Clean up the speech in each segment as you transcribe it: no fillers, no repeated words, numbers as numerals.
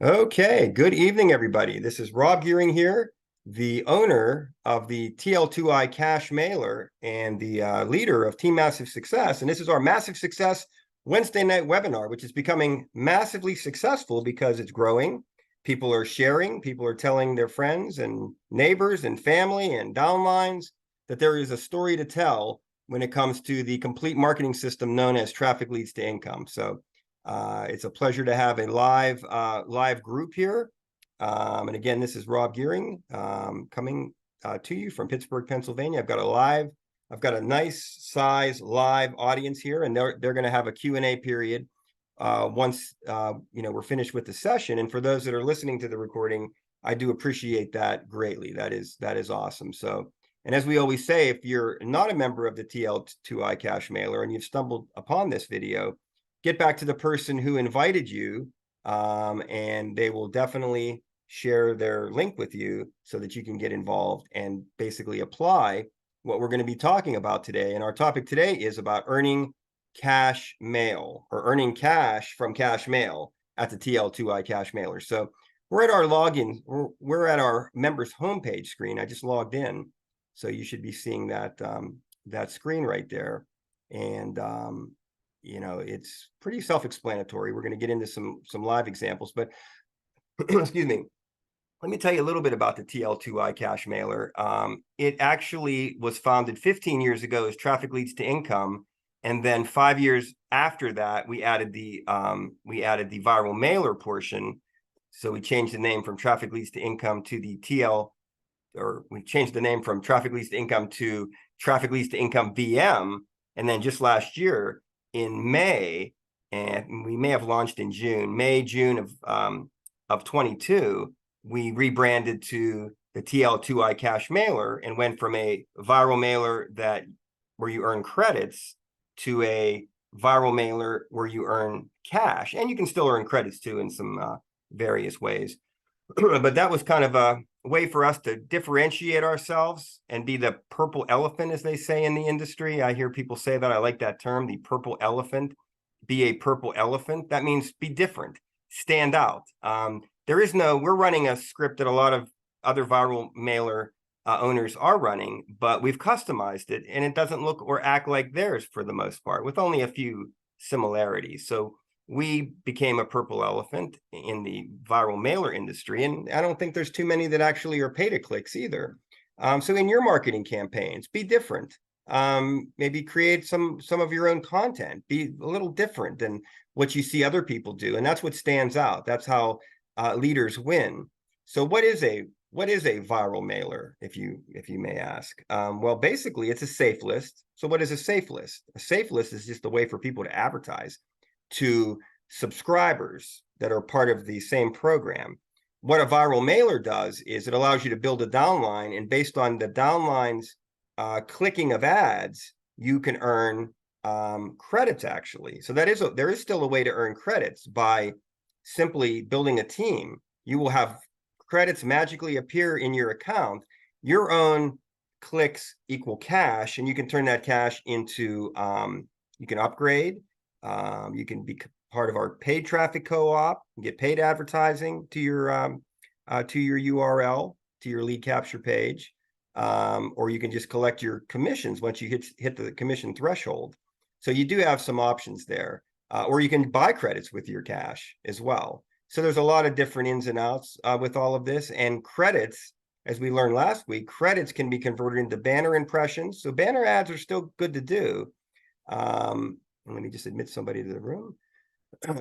Okay, good evening, everybody. This is Rob Gearing here, the owner of the TL2ICashMailer and the leader of Team Massive Success. And this is our Massive Success Wednesday night webinar, which is becoming massively successful because it's growing. People are sharing, people are telling their friends and neighbors and family and downlines that there is a story to tell when it comes to the complete marketing system known as Traffic Leads to Income. So it's a pleasure to have a live group here. And again, this is Rob Gearing coming to you from Pittsburgh, Pennsylvania. I've got a nice size live audience here, and they're going to have a Q&A period once we're finished with the session. And for those that are listening to the recording, I do appreciate that greatly. That is awesome. So, and as we always say, if you're not a member of the TL2ICashMailer and you've stumbled upon this video, get back to the person who invited you, and they will definitely share their link with you so that you can get involved and basically apply what we're going to be talking about today. And our topic today is about earning cash mail, or earning cash from cash mail at the TL2ICashMailer. So we're at our login, we're at our members homepage screen. I just logged in, so you should be seeing that that screen right there. And it's pretty self-explanatory. We're going to get into some live examples, but excuse me. Let me tell you a little bit about the TL2ICashMailer. It actually was founded 15 years ago as Traffic Leads to Income, and then 5 years after that, we added the viral mailer portion. So we changed the name from Traffic Leads to Income to the we changed the name from Traffic Leads to Income to Traffic Leads to Income VM, and then just last year in May, and we may have launched in June of 22, we rebranded to the TL2ICashMailer and went from a viral mailer where you earn credits to a viral mailer where you earn cash, and you can still earn credits too in some various ways. But that was kind of a way for us to differentiate ourselves and be the purple elephant, as they say in the industry. I hear people say that. I like that term, the purple elephant. Be a purple elephant. That means be different, stand out. We're running a script that a lot of other viral mailer owners are running, but we've customized it, and it doesn't look or act like theirs for the most part, with only a few similarities. So we became a purple elephant in the viral mailer industry, and I don't think there's too many that actually are pay-to-clicks either. So in your marketing campaigns, be different. Maybe create some of your own content. Be a little different than what you see other people do, and that's what stands out. That's how leaders win. So what is a viral mailer, if you may ask? Well, basically, it's a safe list. So what is a safe list? A safe list is just a way for people to advertise to subscribers that are part of the same program. What a viral mailer does is it allows you to build a downline, and based on the downline's clicking of ads, you can earn credits, actually. So there is still a way to earn credits by simply building a team. You will have credits magically appear in your account. Your own clicks equal cash, and you can turn that cash into, you can upgrade. You can be part of our paid traffic co-op, get paid advertising to your URL, to your lead capture page, or you can just collect your commissions once you hit the commission threshold. So you do have some options there, or you can buy credits with your cash as well. So there's a lot of different ins and outs with all of this, and credits, as we learned last week, credits can be converted into banner impressions. So banner ads are still good to do. Let me just admit somebody to the room.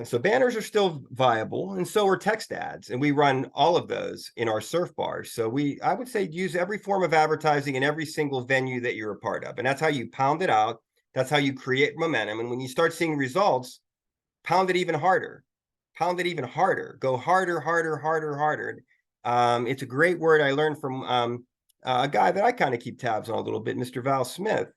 So banners are still viable, and so are text ads, and we run all of those in our surf bars. So I would say use every form of advertising in every single venue that you're a part of, and that's how you pound it out. That's how you create momentum. And when you start seeing results, pound it even harder. Pound it even harder. Go harder, harder, harder, harder. It's a great word I learned from a guy that I kind of keep tabs on a little bit, Mr. Val Smith.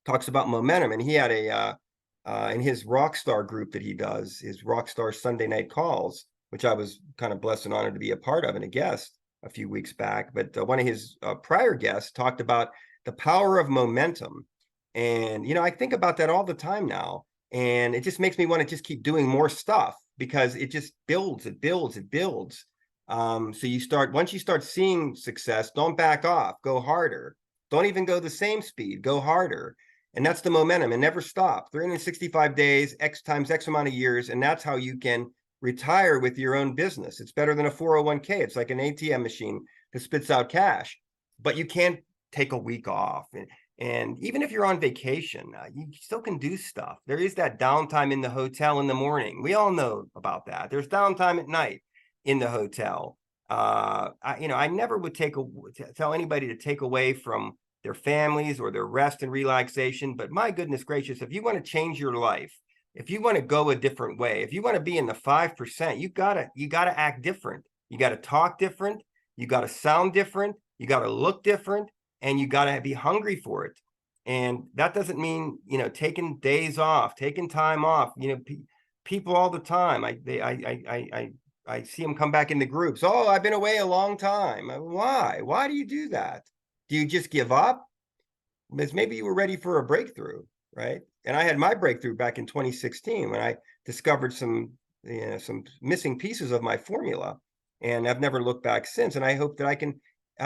Talks about momentum, and he had in his Rockstar group that he does, his Rockstar Sunday Night Calls, which I was kind of blessed and honored to be a part of and a guest a few weeks back. But one of his prior guests talked about the power of momentum. And, I think about that all the time now. And it just makes me want to just keep doing more stuff because it just builds, it builds, it builds. So once you start seeing success, don't back off, go harder. Don't even go the same speed, go harder. And that's the momentum, and never stop. 365 days, X times X amount of years, and that's how you can retire with your own business. It's better than a 401k. It's like an ATM machine that spits out cash, but you can't take a week off. And even if you're on vacation, you still can do stuff. There is that downtime in the hotel in the morning. We all know about that. There's downtime at night in the hotel. I never would tell anybody to take away from their families or their rest and relaxation. But my goodness gracious, if you want to change your life, if you want to go a different way, if you want to be in the 5%, you gotta act different. You got to talk different. You got to sound different. You got to look different. And you got to be hungry for it. And that doesn't mean, taking days off, taking time off. People all the time, I see them come back in the groups. Oh, I've been away a long time. Why do you do that? Do you just give up? Because maybe you were ready for a breakthrough, right? And I had my breakthrough back in 2016 when I discovered some missing pieces of my formula, and I've never looked back since. And I hope that I can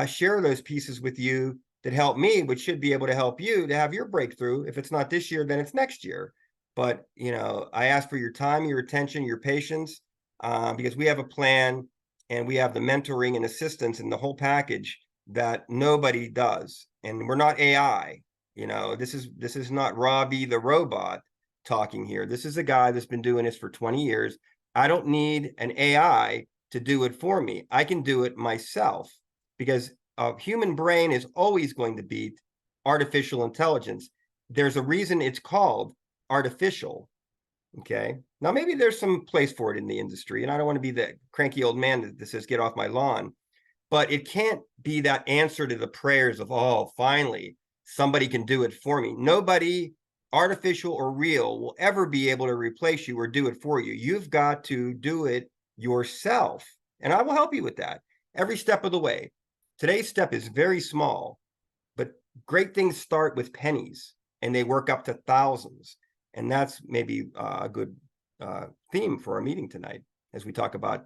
share those pieces with you that help me, which should be able to help you to have your breakthrough. If it's not this year, then it's next year. But I ask for your time, your attention, your patience, because we have a plan and we have the mentoring and assistance and the whole package that nobody does. And we're not AI. This is not Robbie the robot talking here. This is a guy that's been doing this for 20 years. I don't need an AI to do it for me. I can do it myself, because a human brain is always going to beat artificial intelligence. There's a reason it's called artificial. Okay. Now, maybe there's some place for it in the industry, and I don't want to be the cranky old man that says, get off my lawn, but it can't be that answer to the prayers of, oh, finally, somebody can do it for me. Nobody, artificial or real, will ever be able to replace you or do it for you. You've got to do it yourself. And I will help you with that every step of the way. Today's step is very small, but great things start with pennies and they work up to thousands. And that's maybe a good theme for our meeting tonight as we talk about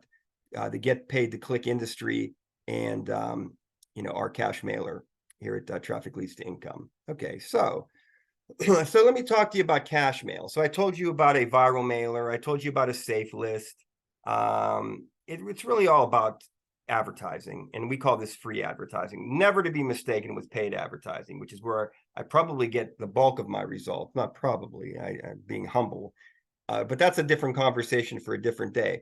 the get paid to click industry and our cash mailer here at Traffic Leads to Income. Okay, so let me talk to you about cash mail. So I told you about a viral mailer. I told you about a safe list. It's really all about advertising, and we call this free advertising, never to be mistaken with paid advertising, which is where I probably get the bulk of my results. Not probably, I'm being humble, but that's a different conversation for a different day.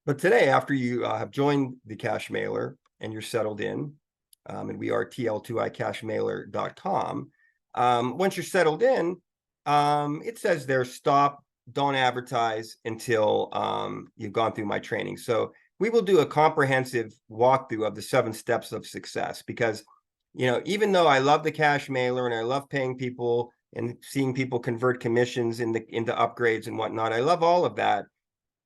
But today, after you have joined the cash mailer and you're settled in, and we are TL2ICashMailer.com. Once you're settled in, it says there, stop, don't advertise until you've gone through my training. So we will do a comprehensive walkthrough of the 7 steps of success, because, even though I love the cash mailer and I love paying people and seeing people convert commissions into upgrades and whatnot, I love all of that.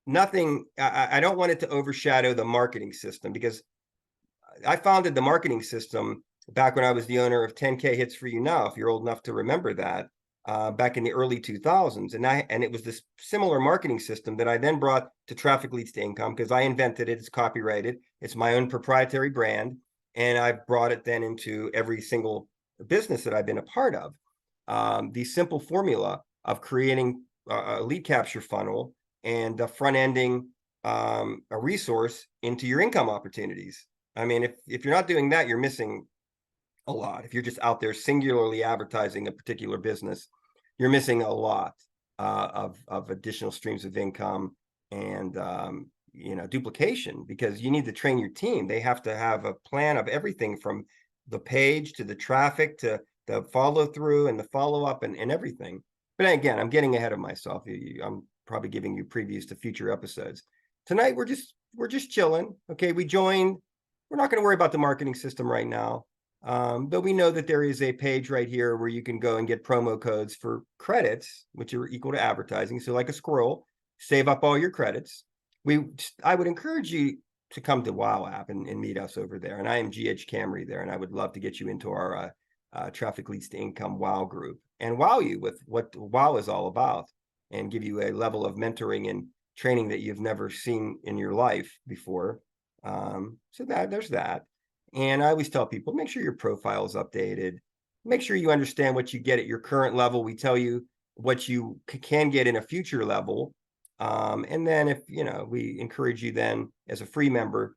I don't want it to overshadow the marketing system, because I founded the marketing system back when I was the owner of 10K Hits for You Now, if you're old enough to remember that, back in the early 2000s. And it was this similar marketing system that I then brought to Traffic Leads to Income, because I invented it. It's copyrighted. It's my own proprietary brand. And I've brought it then into every single business that I've been a part of. The simple formula of creating a lead capture funnel and front-ending a resource into your income opportunities. I mean, if you're not doing that, you're missing a lot. If you're just out there singularly advertising a particular business, you're missing a lot of additional streams of income and duplication, because you need to train your team. They have to have a plan of everything from the page to the traffic to the follow through and the follow up and everything. But again, I'm getting ahead of myself. I'm probably giving you previews to future episodes. Tonight we're just chilling. Okay, we joined. We're not going to worry about the marketing system right now. But we know that there is a page right here where you can go and get promo codes for credits, which are equal to advertising. So like a squirrel, save up all your credits. I would encourage you to come to Wow app and meet us over there. And I am GH Camry there, and I would love to get you into our Traffic Leads to Income Wow group and wow you with what Wow is all about. and give you a level of mentoring and training that you've never seen in your life before. So there's that. And I always tell people, make sure your profile is updated. Make sure you understand what you get at your current level. We tell you what you can get in a future level. And then if, we encourage you then as a free member,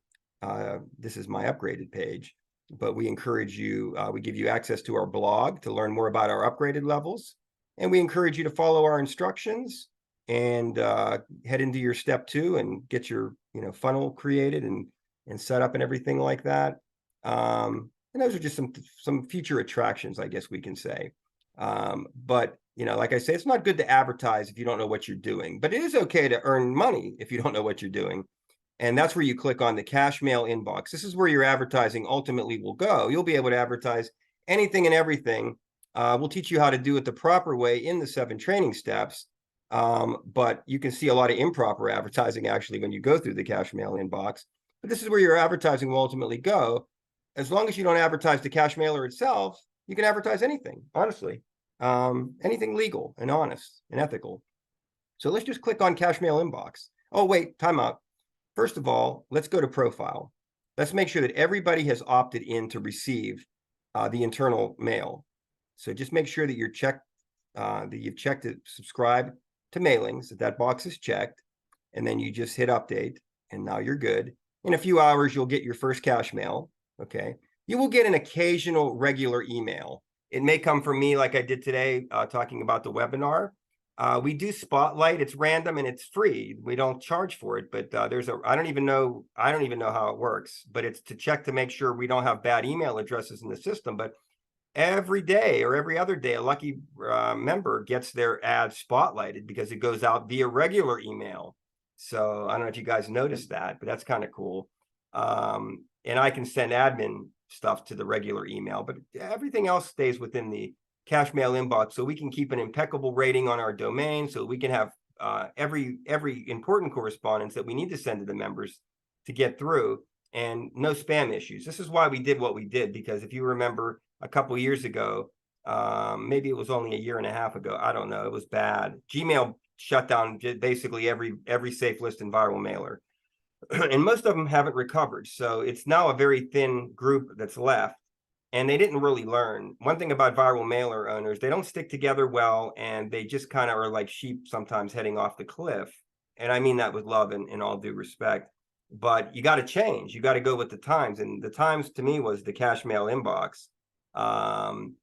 this is my upgraded page, but we encourage you, we give you access to our blog to learn more about our upgraded levels. And we encourage you to follow our instructions and head into your step 2 and get your, funnel created and set up and everything like that. And those are just some future attractions, I guess we can say. But like I say, it's not good to advertise if you don't know what you're doing, but it is okay to earn money if you don't know what you're doing. And that's where you click on the cash mail inbox. This is where your advertising ultimately will go. You'll be able to advertise anything and everything. We'll teach you how to do it the proper way in the 7 training steps. But you can see a lot of improper advertising actually when you go through the cash mail inbox. But this is where your advertising will ultimately go. As long as you don't advertise the cash mailer itself, you can advertise anything, honestly. Anything legal and honest and ethical. So let's just click on cash mail inbox. Oh, wait, time out. First of all, let's go to profile. Let's make sure that everybody has opted in to receive the internal mail. So just make sure that you've checked to subscribe to mailings, that box is checked, and then you just hit update, and now you're good. In a few hours, you'll get your first cash mail. Okay. You will get an occasional regular email. It may come from me like I did today, talking about the webinar. We do Spotlight. It's random and it's free. We don't charge for it, but I don't even know how it works, but it's to check to make sure we don't have bad email addresses in the system. But every day or every other day, a lucky member gets their ad spotlighted because it goes out via regular email. So I don't know if you guys noticed that, but that's kind of cool. And I can send admin stuff to the regular email, but everything else stays within the cash mail inbox, so we can keep an impeccable rating on our domain, so we can have every important correspondence that we need to send to the members to get through, and no spam issues. This is why we did what we did, because if you remember a couple years ago, maybe it was only a year and a half ago, I don't know, it was bad. Gmail shut down basically every safe list and viral mailer. And most of them haven't recovered. So it's now a very thin group that's left, and they didn't really learn. One thing about viral mailer owners, they don't stick together well, and they just kind of are like sheep sometimes heading off the cliff. And I mean that with love and in all due respect. But you got to change. You got to go with the times. And the times to me was the cash mail inbox. And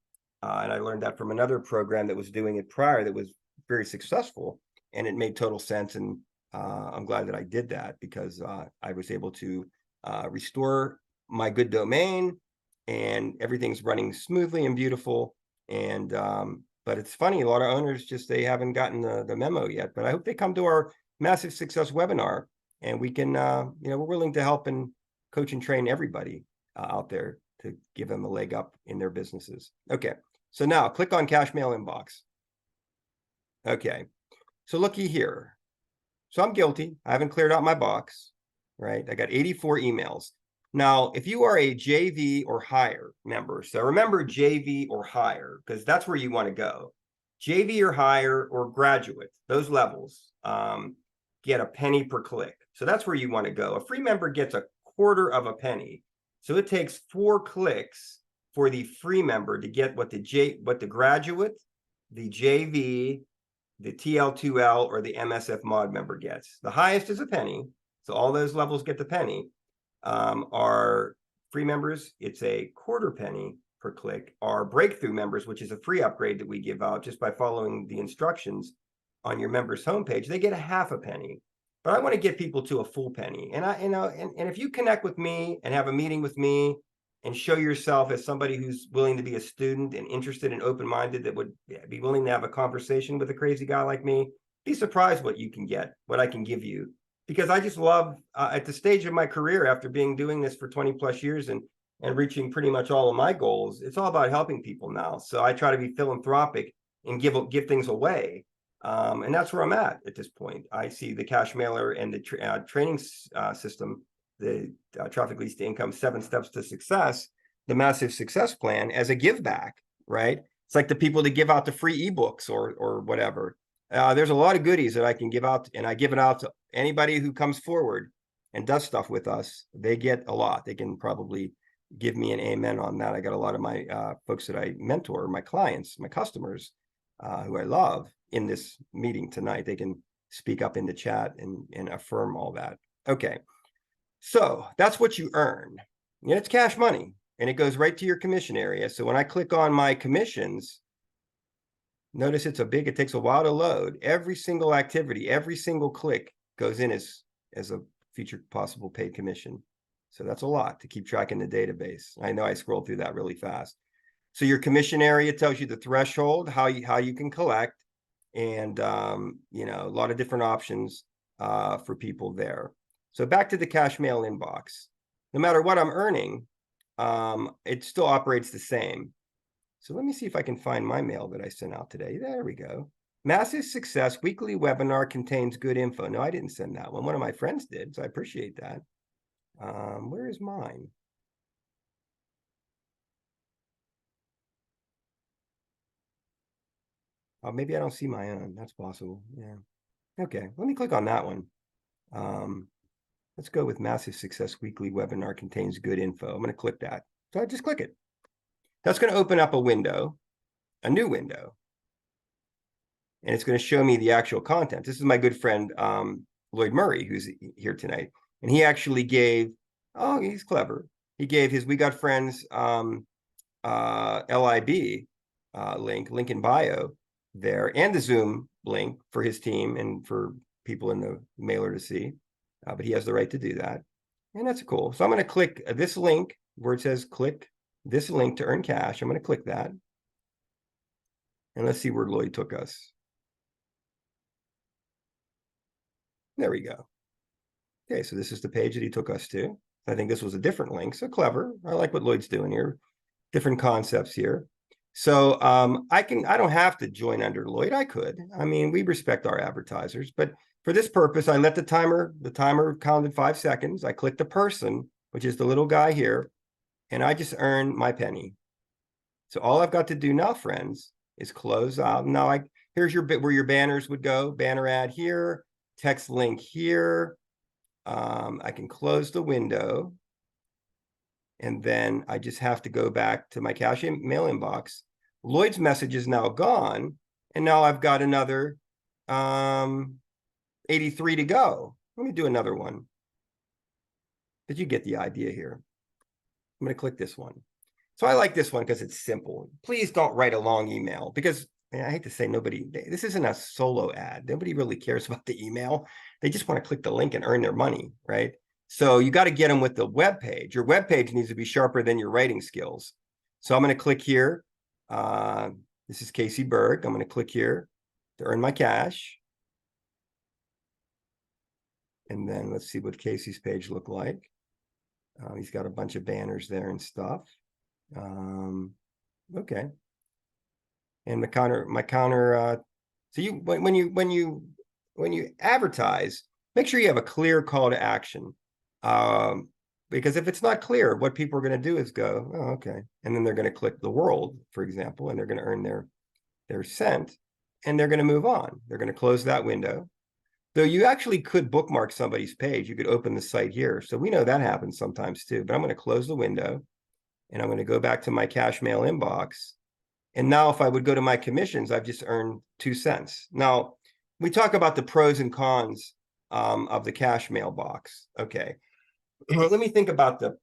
I learned that from another program that was doing it prior that was very successful, and it made total sense. And I'm glad that I did that, because I was able to restore my good domain, and everything's running smoothly and beautiful. And but it's funny, a lot of owners they haven't gotten the memo yet. But I hope they come to our Massive Success webinar, and we can we're willing to help and coach and train everybody out there to give them a leg up in their businesses. Okay, so now click on cash mail inbox. Okay, so looky here. So I'm guilty. I haven't cleared out my box, right? I got 84 emails. Now, if you are a JV or higher member, so remember JV or higher, because that's where you want to go. JV or higher or graduate, those levels get a penny per click. So that's where you want to go. A free member gets a quarter of a penny. So it takes 4 clicks for the free member to get what the graduate, the JV, the TL2L, or the MSF mod member gets. The highest is a penny, so all those levels get the penny. Our free members, it's a quarter penny per click. Our breakthrough members, which is a free upgrade that we give out just by following the instructions on your members homepage, they get a half a penny. But I want to get people to a full penny. And if you connect with me and have a meeting with me and show yourself as somebody who's willing to be a student and interested and open-minded, that would be willing to have a conversation with a crazy guy like me, be surprised what you can get, what I can give you. Because I just love, at the stage of my career, after doing this for 20 plus years and reaching pretty much all of my goals, it's all about helping people now. So I try to be philanthropic and give things away. And that's where I'm at this point. I see the cash mailer and the training system, the Traffic Leads to Income 7 Steps to Success, the Massive Success Plan, as a give back, right? It's like the people that give out the free ebooks or whatever. There's a lot of goodies that I can give out, and I give it out to anybody who comes forward and does stuff with us. They get a lot. They can probably give me an amen on that. I got a lot of my folks that I mentor, my clients, my customers, who I love in this meeting tonight. They can speak up in the chat and affirm all that. Okay, so that's what you earn. And it's cash money, and it goes right to your commission area. So when I click on my commissions, notice it takes a while to load. Every single activity, every single click goes in as a future possible paid commission. So that's a lot to keep track in the database. I know I scrolled through that really fast. So your commission area tells you the threshold, how you can collect, and you know, a lot of different options for people there. So back to the cash mail inbox. No matter what I'm earning, it still operates the same. So let me see if I can find my mail that I sent out today. There we go. Massive Success weekly webinar contains good info. No, I didn't send that one. One of my friends did, so I appreciate that. Where is mine? Oh, maybe I don't see my own. That's possible. Yeah. Okay, let me click on that one. Let's go with Massive Success weekly webinar contains good info. I'm going to click that. So I just click it. That's going to open up a window, a new window. And it's going to show me the actual content. This is my good friend, Lloyd Murray, who's here tonight. And he actually gave, oh, he's clever. He gave his We Got Friends LIB link in bio there, and the Zoom link for his team and for people in the mailer to see. But he has the right to do that. And that's cool. So I'm going to click this link where it says click this link to earn cash. I'm going to click that. And let's see where Lloyd took us. There we go. Okay, so this is the page that he took us to. I think this was a different link, so clever. I like what Lloyd's doing here. Different concepts here. So I don't have to join under Lloyd. I could. I mean, we respect our advertisers, but for this purpose, I let the timer counted 5 seconds. I click the person, which is the little guy here, and I just earn my penny. So all I've got to do now, friends, is close out. Now here's your bit where your banners would go. Banner ad here, text link here. I can close the window. And then I just have to go back to my cash mail inbox. Lloyd's message is now gone. And now I've got another 83 to go. Let me do another one. Did you get the idea here? I'm going to click this one. So I like this one because it's simple. Please don't write a long email because I hate to say this isn't a solo ad. Nobody really cares about the email. They just want to click the link and earn their money, right? So you got to get them with the web page. Your web page needs to be sharper than your writing skills. So I'm going to click here. This is Casey Berg. I'm going to click here to earn my cash. And then let's see what Casey's page looked like. He's got a bunch of banners there and stuff. Okay. And my counter. So when you advertise, make sure you have a clear call to action. Because if it's not clear, what people are going to do is go, oh, okay. And then they're going to click the world, for example, and they're going to earn their cent, and they're going to move on. They're going to close that window. Though you actually could bookmark somebody's page. You could open the site here. So we know that happens sometimes too, but I'm going to close the window and I'm going to go back to my cash mail inbox. And now if I would go to my commissions, I've just earned 2 cents. Now we talk about the pros and cons of the cash mailbox. Okay. Let me think about the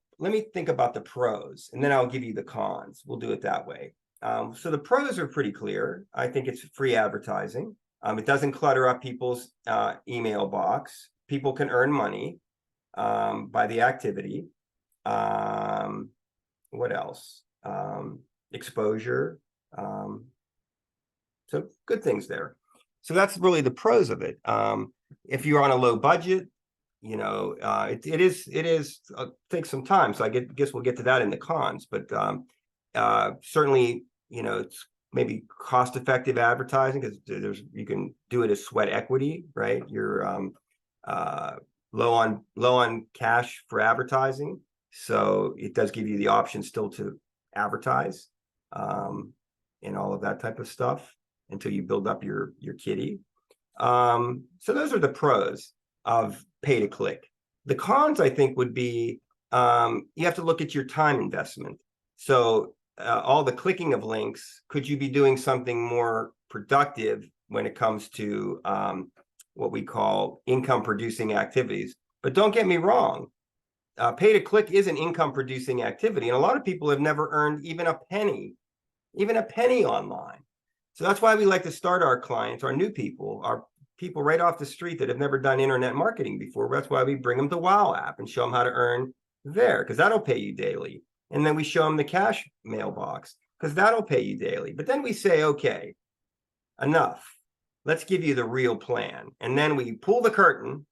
pros, and then I'll give you the cons. We'll do it that way. So the pros are pretty clear. I think it's free advertising. It doesn't clutter up people's email box. People can earn money by the activity. What else? Exposure. So good things there. So that's really the pros of it. If you're on a low budget, you know, it takes some time. So I guess we'll get to that in the cons, but certainly, you know, it's maybe cost-effective advertising because you can do it as sweat equity, right? You're low on cash for advertising, so it does give you the option still to advertise and all of that type of stuff until you build up your kitty. So those are the pros of pay to click. The cons, I think, would be you have to look at your time investment. So all the clicking of links, could you be doing something more productive when it comes to what we call income producing activities? But don't get me wrong, pay to click is an income producing activity. And a lot of people have never earned even a penny online. So that's why we like to start our clients, our new people, our people right off the street that have never done internet marketing before. That's why we bring them the Wow app and show them how to earn there, because that'll pay you daily. And then we show them the cash mailbox, because that'll pay you daily. But then we say, okay, enough. Let's give you the real plan. And then we pull the curtain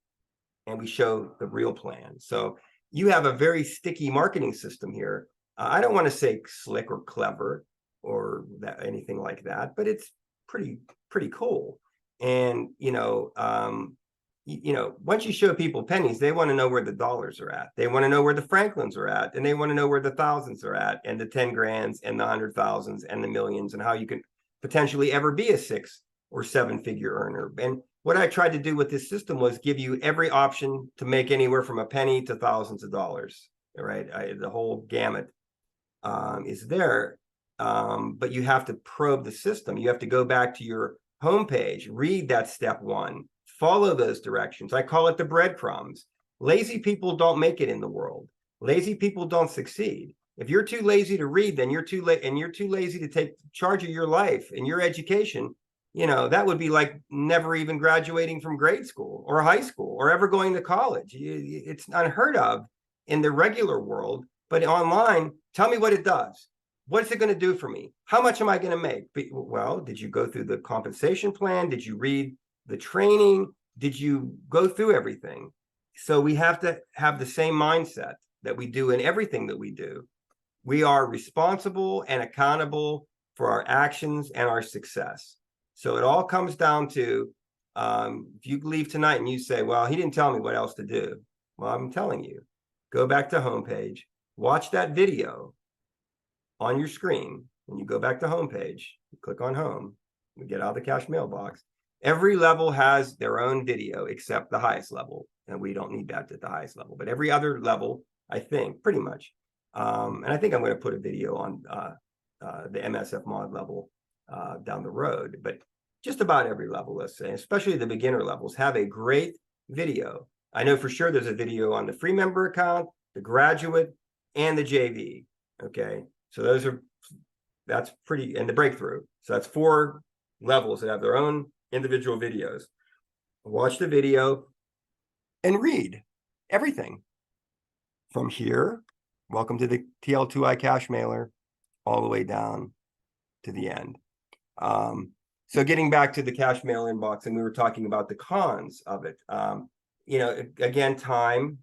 and we show the real plan. So you have a very sticky marketing system here. I don't want to say slick or clever or that anything like that, but it's pretty cool. And once you show people pennies, they want to know where the dollars are at. They want to know where the Franklins are at, and they want to know where the thousands are at, and the 10 grands and the 100,000s and the millions, and how you can potentially ever be a 6 or 7 figure earner. And what I tried to do with this system was give you every option to make anywhere from a penny to thousands of dollars. Right, the whole gamut is there. But you have to probe the system. You have to go back to your homepage, read that step 1, follow those directions. I call it the breadcrumbs. Lazy people don't make it in the world. Lazy people don't succeed. If you're too lazy to read, then you're too late, and you're too lazy to take charge of your life and your education. That would be like never even graduating from grade school or high school or ever going to college. It's unheard of in the regular world, but online, tell me what it does. What's it going to do for me? How much am I going to make? Well, did you go through the compensation plan? Did you read the training? Did you go through everything? So we have to have the same mindset that we do in everything that we do. We are responsible and accountable for our actions and our success. So it all comes down to, if you leave tonight and you say, well, he didn't tell me what else to do. Well, I'm telling you, go back to homepage, watch that video on your screen. When you go back to homepage, you click on home, we get out of the cash mailbox. Every level has their own video except the highest level. And we don't need that at the highest level, but every other level, I think, pretty much. And I think I'm going to put a video on the MSF mod level down the road, but just about every level, let's say, especially the beginner levels, have a great video. I know for sure there's a video on the free member account, the graduate, and the JV. Okay, so that's pretty, and the breakthrough. So that's 4 levels that have their own individual videos. Watch the video and read everything from here. Welcome to the TL2ICashMailer, all the way down to the end. So getting back to the cash mail inbox, and we were talking about the cons of it. Again, time.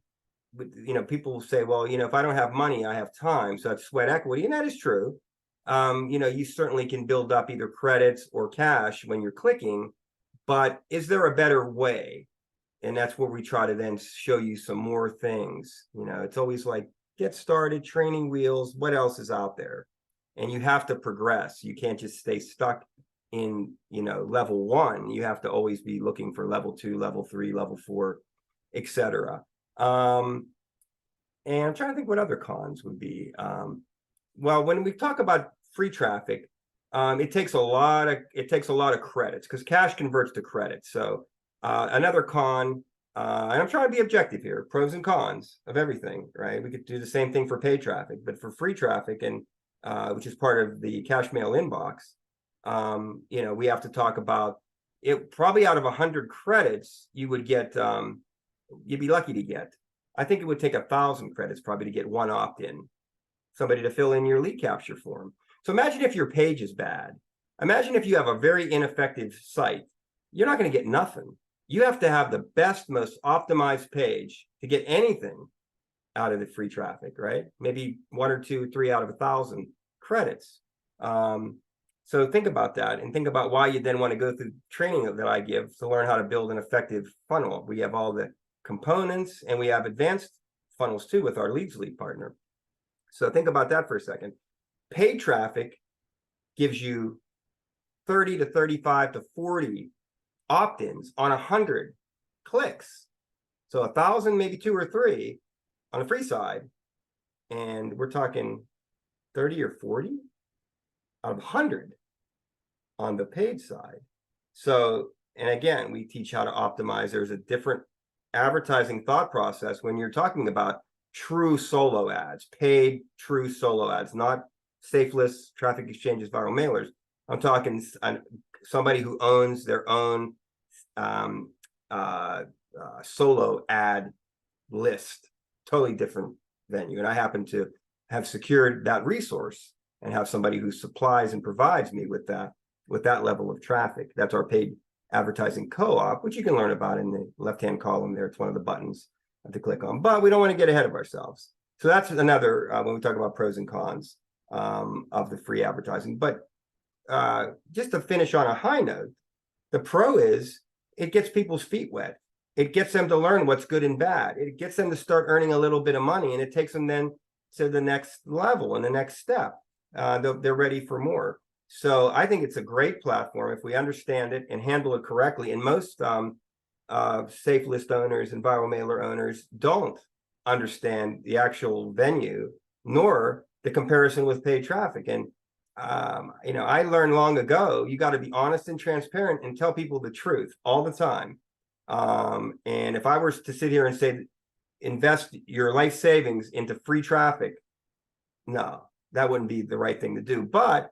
People say, well, if I don't have money, I have time. So that's sweat equity, and that is true. You certainly can build up either credits or cash when you're clicking, but is there a better way? And that's where we try to then show you some more things. It's always like, get started, training wheels, what else is out there? And you have to progress. You can't just stay stuck in, level 1. You have to always be looking for level 2, level 3, level 4, etc. And I'm trying to think what other cons would be. Well, when we talk about free traffic, it takes a lot of credits, because cash converts to credits. So another con, and I'm trying to be objective here, pros and cons of everything, right? We could do the same thing for paid traffic, but for free traffic, and which is part of the cash mail inbox, we have to talk about it. Probably out of 100 credits, you would get, you'd be lucky to get, I think it would take 1,000 credits probably to get 1 opt-in, somebody to fill in your lead capture form. So imagine if your page is bad. Imagine if you have a very ineffective site. You're not going to get nothing. You have to have the best, most optimized page to get anything out of the free traffic, right? Maybe 1 or 2, 3 out of 1,000 credits. So think about that, and think about why you then want to go through training that I give to learn how to build an effective funnel. We have all the components, and we have advanced funnels too with our leads lead partner. So think about that for a second. Paid traffic gives you 30 to 35 to 40 opt-ins on 100 clicks. So 1,000, maybe 2 or 3 on the free side. And we're talking 30 or 40 out of 100 on the paid side. So, and again, we teach how to optimize. There's a different advertising thought process when you're talking about true solo ads, paid true solo ads, not safe lists, traffic exchanges, viral mailers. I'm talking somebody who owns their own solo ad list, totally different venue. And I happen to have secured that resource and have somebody who supplies and provides me with that level of traffic. That's our paid advertising co-op, which you can learn about in the left-hand column there. It's one of the buttons to click on, but we don't want to get ahead of ourselves. So that's another, when we talk about pros and cons of the free advertising. But just to finish on a high note, the pro is it gets people's feet wet. It gets them to learn what's good and bad. It gets them to start earning a little bit of money, and it takes them then to the next level and the next step. They're ready for more. So I think it's a great platform if we understand it and handle it correctly. And most safe list owners and viral mailer owners don't understand the actual venue nor the comparison with paid traffic. And I learned long ago, you got to be honest and transparent and tell people the truth all the time. And if I were to sit here and say, invest your life savings into free traffic, no, that wouldn't be the right thing to do. But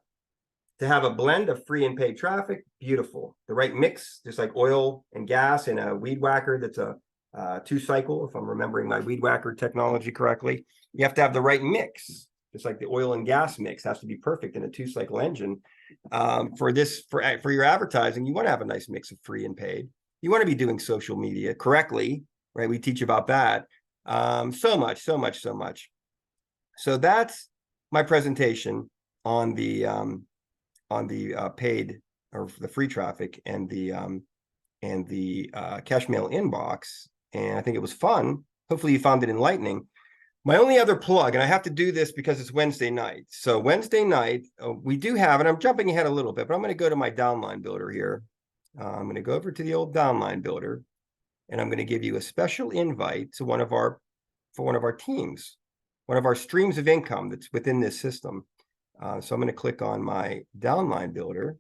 to have a blend of free and paid traffic, beautiful. The right mix, just like oil and gas in a weed whacker that's a 2-cycle, if I'm remembering my weed whacker technology correctly. You have to have the right mix, just like the oil and gas mix has to be perfect in a 2-cycle engine. For your advertising, you want to have a nice mix of free and paid. You want to be doing social media correctly, right? We teach about that. So much. So that's my presentation on the paid or the free traffic and the cash mail inbox. And I think it was fun. Hopefully you found it enlightening. My only other plug, and I have to do this because it's Wednesday night. So Wednesday night, we do have, and I'm jumping ahead a little bit, but I'm going to go to my downline builder here. I'm going to go over to the old downline builder, and I'm going to give you a special invite to one of our teams, one of our streams of income that's within this system. So I'm going to click on my downline builder,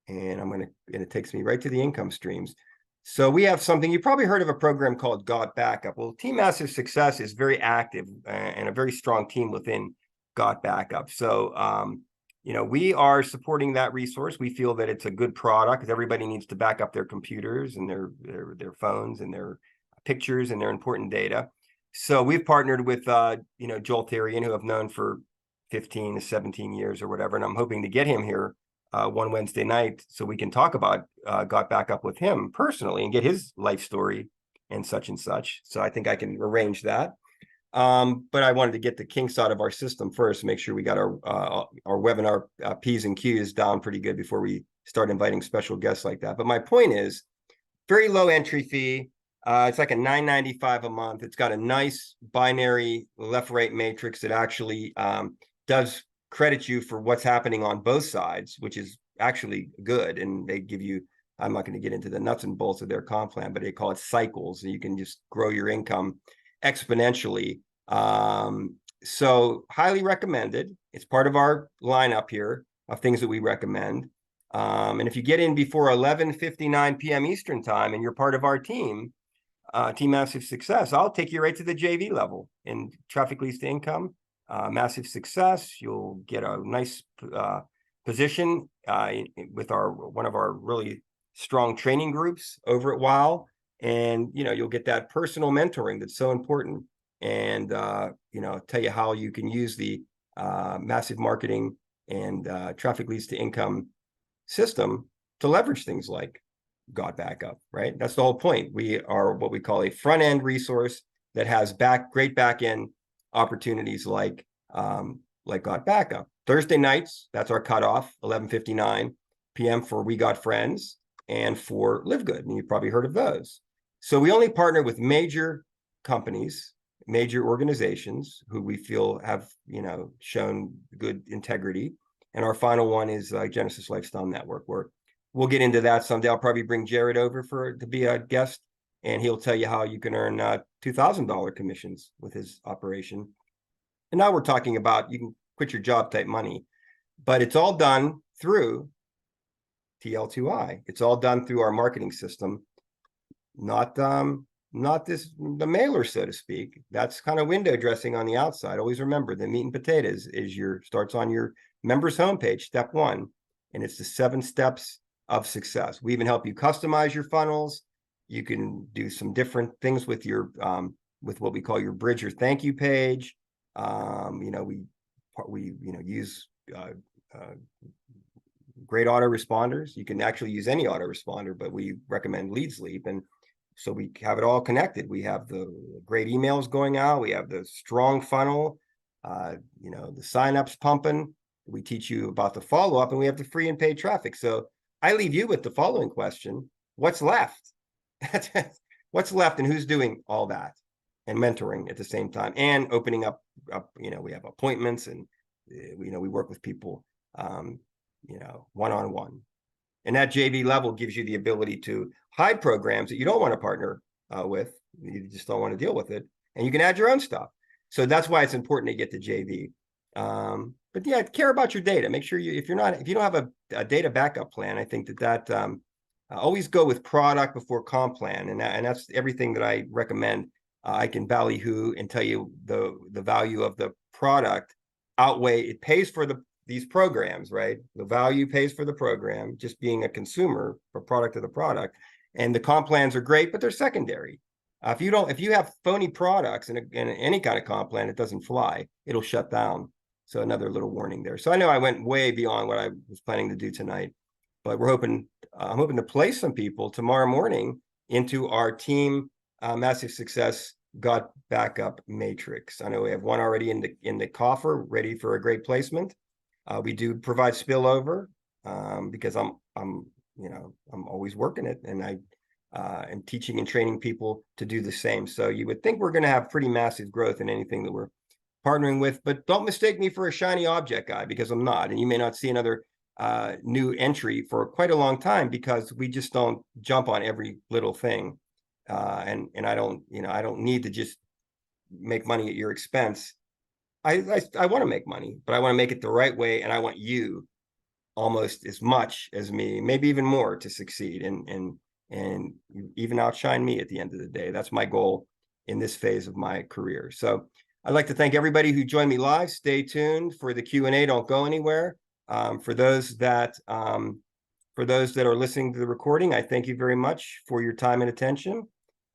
and it takes me right to the income streams. So we have something, you probably heard of a program called Got Backup. Well, Team Massive Success is very active and a very strong team within Got Backup. So, we are supporting that resource. We feel that it's a good product because everybody needs to back up their computers and their phones and their pictures and their important data. So we've partnered with, Joel Therian, who I've known for 15 to 17 years or whatever. And I'm hoping to get him here one Wednesday night so we can talk about Got Backup with him personally and get his life story and such. So I think I can arrange that. But I wanted to get the kinks out of our system first, make sure we got our webinar P's and Q's down pretty good before we start inviting special guests like that. But my point is, very low entry fee. It's like a $9.95 a month. It's got a nice binary left-right matrix that actually does credit you for what's happening on both sides, which is actually good. And they give you, I'm not going to get into the nuts and bolts of their comp plan, but they call it cycles. And you can just grow your income exponentially. So highly recommended. It's part of our lineup here of things that we recommend. And if you get in before 11:59 p.m. Eastern time and you're part of our team, Team Massive Success, I'll take you right to the JV level in traffic leads to income. Massive Success, you'll get a nice position with one of our really strong training groups over at WOW, and you'll get that personal mentoring that's so important, and tell you how you can use the massive marketing and traffic leads to income system to leverage things like Got Backup, right? That's the whole point. We are what we call a front-end resource that has great back-end opportunities like Got Backup. Thursday nights, that's our cutoff, 11:59 p.m. for We Got Friends and for Live Good. And you've probably heard of those. So we only partner with major companies, major organizations who we feel have, shown good integrity. And our final one is Genesis Lifestyle Network, where we'll get into that someday. I'll probably bring Jared over to be a guest, and he'll tell you how you can earn $2,000 commissions with his operation. And now we're talking about you can quit your job type money, but it's all done through TL2I. It's all done through our marketing system, not the mailer, so to speak. That's kind of window dressing on the outside. Always remember, the meat and potatoes starts on your members homepage, step 1, and it's the 7 steps of success. We even help you customize your funnels. You can do some different things with your with what we call your bridge or thank you page. We use great autoresponders. You can actually use any autoresponder, but we recommend Lead Sleep. And so we have it all connected. We have the great emails going out. We have the strong funnel, the signups pumping. We teach you about the follow-up, and we have the free and paid traffic. So I leave you with the following question: what's left? What's left, and who's doing all that and mentoring at the same time and opening up, we have appointments, and we work with people one-on-one. And that JV level gives you the ability to hide programs that you don't want to partner with. You just don't want to deal with it, and you can add your own stuff. So that's why it's important to get to JV. But yeah, care about your data. Make sure if you don't have a data backup plan, I think that always go with product before comp plan, and that's everything that I recommend. I can ballyhoo and tell you the value of the product it pays for these programs, right? The value pays for the program, just being a consumer, a product of the product. And the comp plans are great, but they're secondary. If you have phony products in any kind of comp plan, it doesn't fly. It'll shut down. So another little warning there. So I know I went way beyond what I was planning to do tonight, but I'm hoping to place some people tomorrow morning into our team Massive Success Got Backup Matrix. I know we have one already in the coffer, ready for a great placement. We do provide spillover because I'm always working it, and I am teaching and training people to do the same. So you would think we're going to have pretty massive growth in anything that we're partnering with, but don't mistake me for a shiny object guy, because I'm not. And you may not see another new entry for quite a long time, because we just don't jump on every little thing. And I don't need to just make money at your expense. I want to make money, but I want to make it the right way, and I want you almost as much as me, maybe even more, to succeed and even outshine me at the end of the day. That's my goal in this phase of my career. So I'd like to thank everybody who joined me live. Stay tuned for the Q&A. Don't go anywhere. For those that are listening to the recording, I thank you very much for your time and attention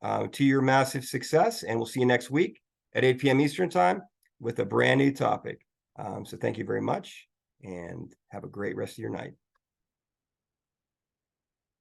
to your massive success. And we'll see you next week at 8 p.m. Eastern time with a brand new topic. So thank you very much, and have a great rest of your night.